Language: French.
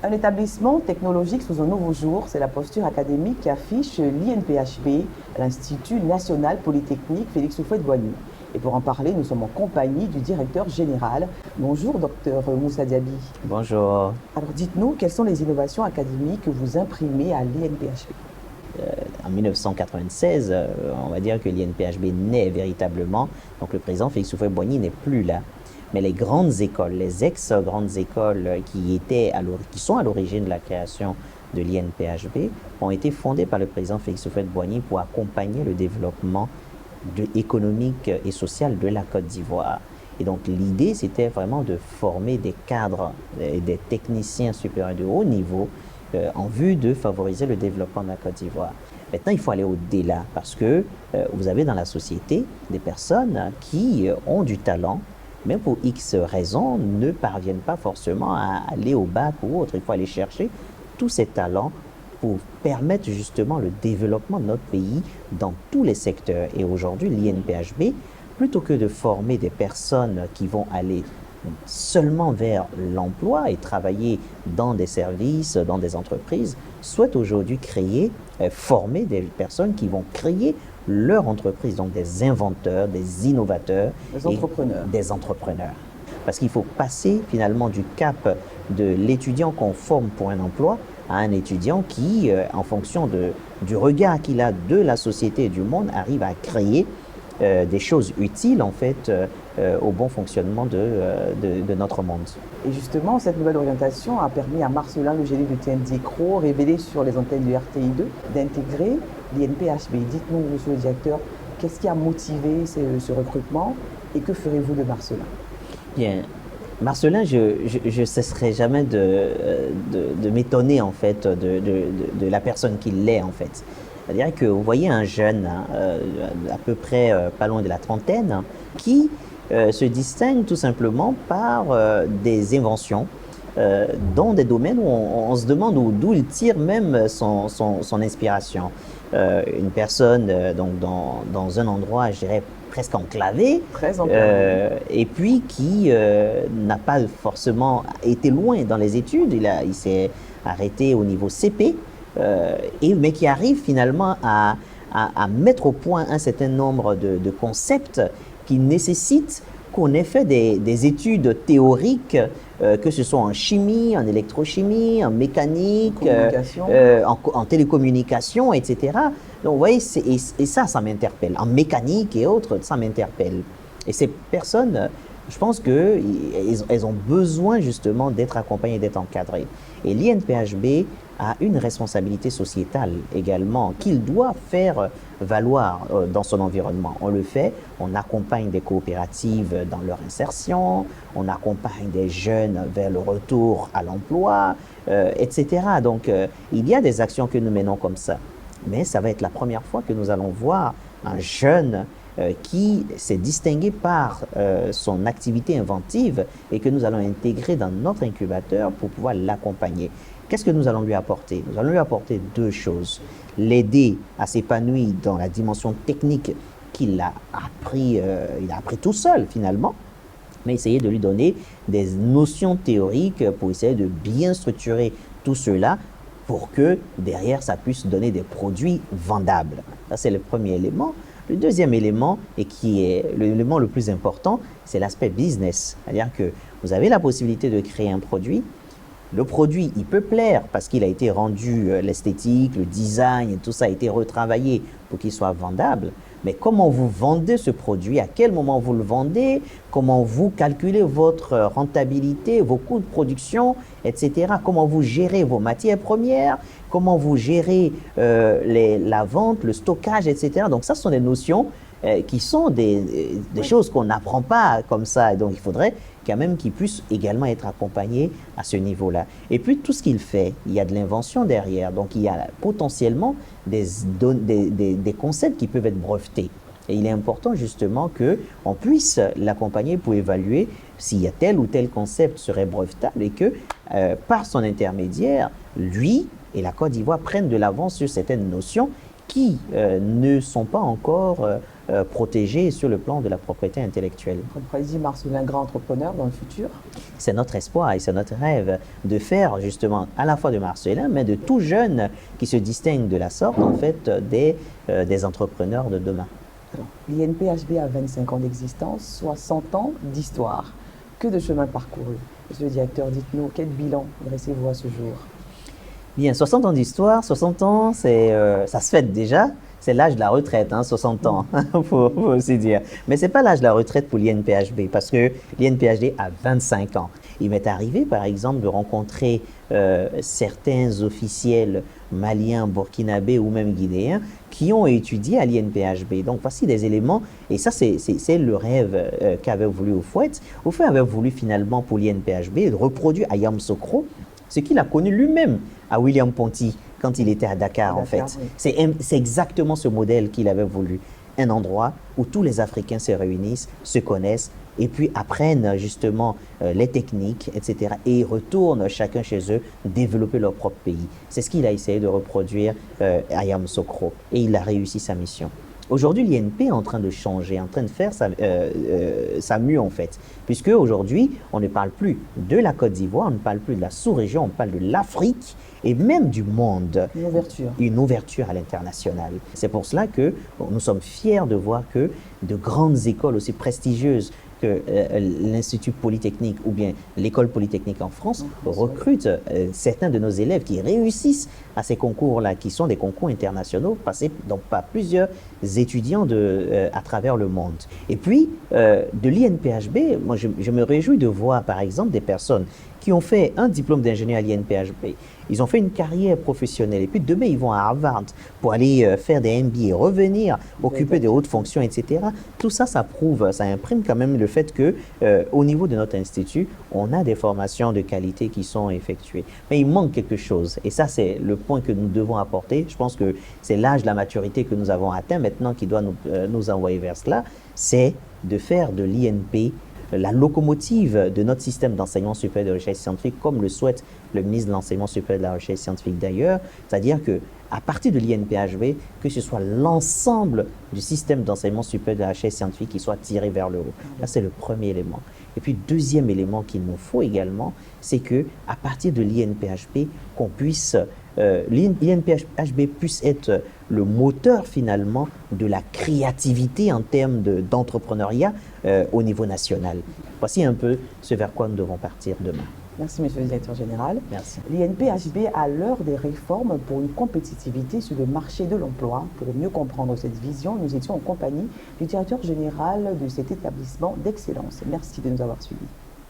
Un établissement technologique sous un nouveau jour, c'est la posture académique qu'affiche l'INPHB, l'Institut national polytechnique Félix Houphouët-Boigny. Et pour en parler, nous sommes en compagnie du directeur général. Bonjour, docteur Moussa Diaby. Bonjour. Alors dites-nous, quelles sont les innovations académiques que vous imprimez à l'INPHB? En 1996, on va dire que l'INPHB naît véritablement. Donc le président Félix Houphouët-Boigny n'est plus là. Mais les grandes écoles, les ex-grandes écoles qui sont à l'origine de la création de l'INPHB ont été fondées par le président Félix Houphouët-Boigny pour accompagner le développement économique et social de la Côte d'Ivoire. Et donc l'idée, c'était vraiment de former des cadres et des techniciens supérieurs de haut niveau en vue de favoriser le développement de la Côte d'Ivoire. Maintenant, il faut aller au-delà parce que vous avez dans la société des personnes qui ont du talent, mais pour X raisons ne parviennent pas forcément à aller au bac ou autre. Il faut aller chercher tous ces talents pour permettre justement le développement de notre pays dans tous les secteurs. Et aujourd'hui, l'INPHB, plutôt que de former des personnes qui vont aller seulement vers l'emploi et travailler dans des services, dans des entreprises, souhaite aujourd'hui former des personnes qui vont créer leur entreprise, donc des inventeurs, des innovateurs, des entrepreneurs. Parce qu'il faut passer finalement du cap de l'étudiant qu'on forme pour un emploi à un étudiant qui, en fonction du regard qu'il a de la société et du monde, arrive à créer des choses utiles en fait au bon fonctionnement de notre monde. Et justement, cette nouvelle orientation a permis à Marcelin, le génie de TND Cro, révélé sur les antennes du RTI2, d'intégrer l'INPHB. Dites-nous, monsieur le directeur, qu'est-ce qui a motivé ce recrutement et que ferez-vous de Marcelin? Bien, Marcelin, je ne cesserai jamais de m'étonner en fait de la personne qu'il est en fait. C'est-à-dire que vous voyez un jeune à peu près pas loin de la trentaine qui se distingue tout simplement par des inventions dans des domaines où on se demande d'où il tire même son inspiration. Une personne donc dans un endroit, je dirais, presque enclavé, et puis qui n'a pas forcément été loin dans les études. Il s'est arrêté au niveau CP, mais qui arrive finalement à mettre au point un certain nombre de concepts qui nécessitent qu'on ait fait des études théoriques, que ce soit en chimie, en électrochimie, en mécanique, en télécommunication, etc. Donc vous voyez, et ça m'interpelle. En mécanique et autres, ça m'interpelle. Et ces personnes, je pense qu'elles ont besoin justement d'être accompagnées, d'être encadrées. Et l'INPHB a une responsabilité sociétale également qu'il doit faire valoir dans son environnement. On le fait, on accompagne des coopératives dans leur insertion, on accompagne des jeunes vers le retour à l'emploi, etc. Donc il y a des actions que nous menons comme ça. Mais ça va être la première fois que nous allons voir un jeune qui s'est distingué par son activité inventive et que nous allons intégrer dans notre incubateur pour pouvoir l'accompagner. Qu'est-ce que nous allons lui apporter? Nous allons lui apporter deux choses. L'aider à s'épanouir dans la dimension technique qu'il a appris tout seul finalement, mais essayer de lui donner des notions théoriques pour essayer de bien structurer tout cela pour que derrière ça puisse donner des produits vendables. Ça, c'est le premier élément. Le deuxième élément, et qui est l'élément le plus important, c'est l'aspect business. C'est-à-dire que vous avez la possibilité de créer un produit. Le produit, il peut plaire parce qu'il a été rendu, l'esthétique, le design, et tout ça a été retravaillé pour qu'il soit vendable. Mais comment vous vendez ce produit? À quel moment vous le vendez? Comment vous calculez votre rentabilité, vos coûts de production, etc. Comment vous gérez vos matières premières? Comment vous gérez la vente, le stockage, etc. Donc ça, ce sont des notions qui sont des choses qu'on n'apprend pas comme ça. Et donc il faudrait quand même qu'il puisse également être accompagné à ce niveau-là. Et puis tout ce qu'il fait, il y a de l'invention derrière. Donc il y a potentiellement des concepts qui peuvent être brevetés. Et il est important justement qu'on puisse l'accompagner pour évaluer s'il y a tel ou tel concept serait brevetable et que par son intermédiaire, lui et la Côte d'Ivoire prennent de l'avance sur certaines notions qui ne sont pas encore protégés sur le plan de la propriété intellectuelle. Président Marcelin, grand entrepreneur dans le futur. C'est notre espoir et c'est notre rêve de faire justement à la fois de Marcelin, mais de tout jeunes qui se distinguent de la sorte, en fait, des entrepreneurs de demain. L'INPHB a 25 ans d'existence, 60 ans d'histoire. Que de chemin parcouru. Monsieur le directeur, dites-nous, quel bilan dressez-vous à ce jour? Bien, 60 ans d'histoire, 60 ans, ça se fête déjà. C'est l'âge de la retraite, 60 ans, faut aussi dire. Mais ce n'est pas l'âge de la retraite pour l'INPHB, parce que l'INPHB a 25 ans. Il m'est arrivé, par exemple, de rencontrer certains officiels maliens, burkinabés ou même guinéens qui ont étudié à l'INPHB. Donc, voici des éléments, et ça, c'est le rêve qu'avait voulu Houphouët. Houphouët avait voulu finalement pour l'INPHB reproduire à Yamoussoukro ce qu'il a connu lui-même à William Ponty quand il était à Dakar, en fait. Oui. C'est exactement ce modèle qu'il avait voulu. Un endroit où tous les Africains se réunissent, se connaissent et puis apprennent justement les techniques, etc. Et retournent chacun chez eux développer leur propre pays. C'est ce qu'il a essayé de reproduire à Yamoussoukro et il a réussi sa mission. Aujourd'hui, l'INP est en train de changer, en train de faire sa mue en fait, puisque aujourd'hui, on ne parle plus de la Côte d'Ivoire, on ne parle plus de la sous-région, on parle de l'Afrique et même du monde. Une ouverture. Une ouverture à l'international. C'est pour cela que nous sommes fiers de voir que de grandes écoles aussi prestigieuses que l'Institut Polytechnique ou bien l'École Polytechnique en France recrute certains de nos élèves qui réussissent à ces concours-là, qui sont des concours internationaux passés donc, par plusieurs étudiants à travers le monde. Et puis, de l'INPHB, moi je me réjouis de voir par exemple des personnes qui ont fait un diplôme d'ingénieur à l'INPHB. Ils ont fait une carrière professionnelle et puis demain ils vont à Harvard pour aller faire des MBA, revenir, occuper de hautes fonctions, etc. Tout ça, ça prouve, ça imprime quand même le fait que au niveau de notre institut, on a des formations de qualité qui sont effectuées. Mais il manque quelque chose et ça c'est le point que nous devons apporter. Je pense que c'est l'âge de la maturité que nous avons atteint maintenant qui doit nous envoyer vers cela, c'est de faire de l'INP la locomotive de notre système d'enseignement supérieur de recherche scientifique, comme le souhaite le ministre de l'Enseignement supérieur de la recherche scientifique d'ailleurs, c'est-à-dire qu'à partir de l'INPHB, que ce soit l'ensemble du système d'enseignement supérieur de la recherche scientifique qui soit tiré vers le haut. Là, c'est le premier élément. Et puis, deuxième élément qu'il nous faut également, c'est qu'à partir de l'INPHB, l'INPHB puisse être le moteur finalement de la créativité en termes d'entrepreneuriat au niveau national. Voici un peu ce vers quoi nous devons partir demain. Merci, monsieur le directeur général. Merci. L'INPHB a l'heure des réformes pour une compétitivité sur le marché de l'emploi. Pour mieux comprendre cette vision, nous étions en compagnie du directeur général de cet établissement d'excellence. Merci de nous avoir suivis.